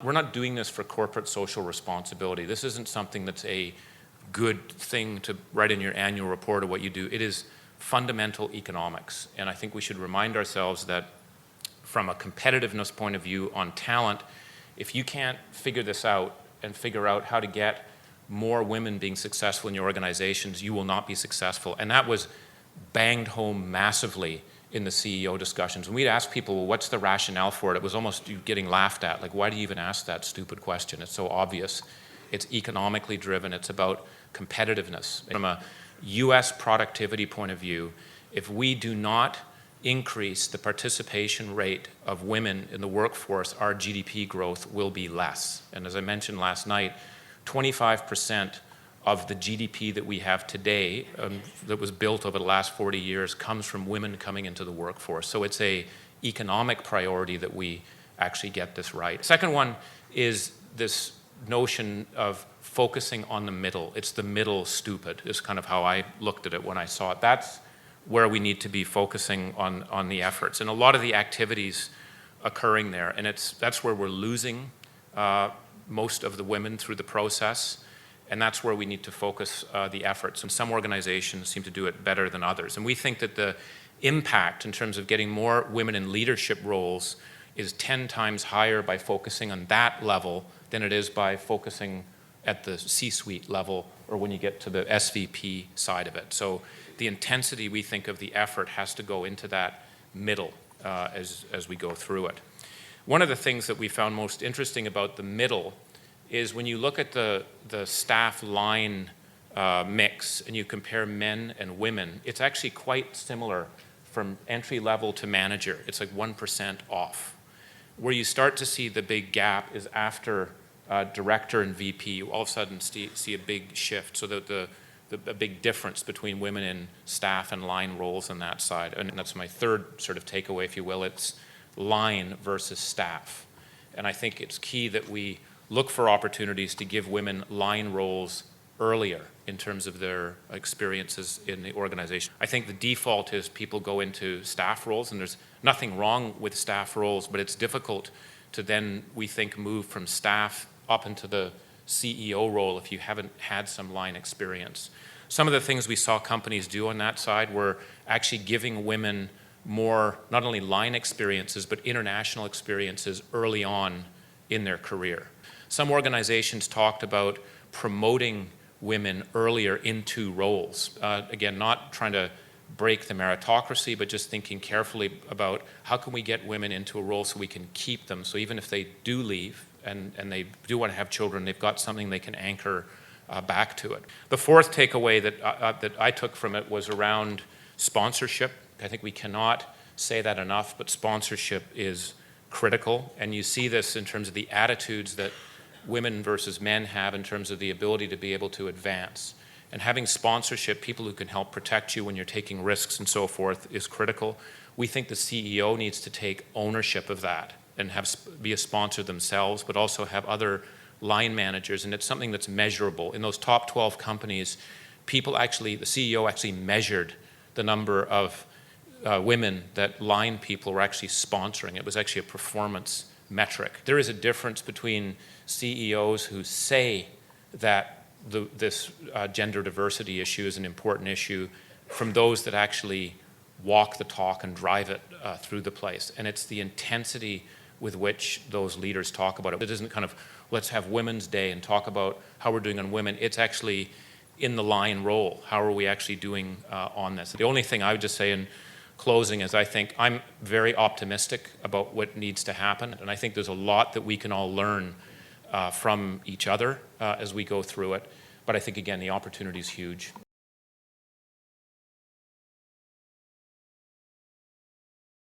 We're not doing this for corporate social responsibility. This isn't something that's a good thing to write in your annual report of what you do. It is fundamental economics. And I think we should remind ourselves that from a competitiveness point of view on talent, if you can't figure this out and figure out how to get more women being successful in your organizations, you will not be successful. And that was banged home massively in the CEO discussions. When we'd ask people, well, what's the rationale for it? It was almost getting laughed at. Like, why do you even ask that stupid question? It's so obvious. It's economically driven. It's about competitiveness. From a US productivity point of view, if we do not increase the participation rate of women in the workforce, our GDP growth will be less. And as I mentioned last night, 25% of the GDP that we have today, that was built over the last 40 years, comes from women coming into the workforce. So it's an economic priority that we actually get this right. Second one is this notion of focusing on the middle. It's the middle stupid, is kind of how I looked at it when I saw it. That's where we need to be focusing on the efforts. And a lot of the activities occurring there, and that's where we're losing most of the women through the process. And that's where we need to focus the efforts. And some organizations seem to do it better than others. And we think that the impact in terms of getting more women in leadership roles is 10 times higher by focusing on that level than it is by focusing at the C-suite level or when you get to the SVP side of it. So the intensity, we think, of the effort has to go into that middle as we go through it. One of the things that we found most interesting about the middle is when you look at the staff line mix and you compare men and women, it's actually quite similar from entry level to manager. It's like 1% off. Where you start to see the big gap is after director and VP. You all of a sudden see a big shift, so that a big difference between women in staff and line roles on that side. And that's my third sort of takeaway, if you will. It's line versus staff. And I think it's key that we look for opportunities to give women line roles earlier in terms of their experiences in the organization. I think the default is people go into staff roles, and there's nothing wrong with staff roles, but it's difficult to then, we think, move from staff up into the CEO role if you haven't had some line experience. Some of the things we saw companies do on that side were actually giving women more, not only line experiences, but international experiences early on in their career. Some organizations talked about promoting women earlier into roles. Again, not trying to break the meritocracy, but just thinking carefully about how can we get women into a role so we can keep them. So even if they do leave and they do want to have children, they've got something they can anchor back to it. The fourth takeaway that I took from it was around sponsorship. I think we cannot say that enough, but sponsorship is critical. And you see this in terms of the attitudes that women versus men have in terms of the ability to be able to advance. And having sponsorship, people who can help protect you when you're taking risks and so forth, is critical. We think the CEO needs to take ownership of that and be a sponsor themselves, but also have other line managers. And it's something that's measurable. In those top 12 companies, the CEO actually measured the number of women that line people were actually sponsoring. It was actually a performance metric. There is a difference between CEOs who say that this gender diversity issue is an important issue from those that actually walk the talk and drive it through the place. And it's the intensity with which those leaders talk about it. It isn't kind of, let's have Women's Day and talk about how we're doing on women. It's actually in the line role. How are we actually doing on this? The only thing I would just say in closing is I think I'm very optimistic about what needs to happen. And I think there's a lot that we can all learn from each other as we go through it. But I think, again, the opportunity is huge.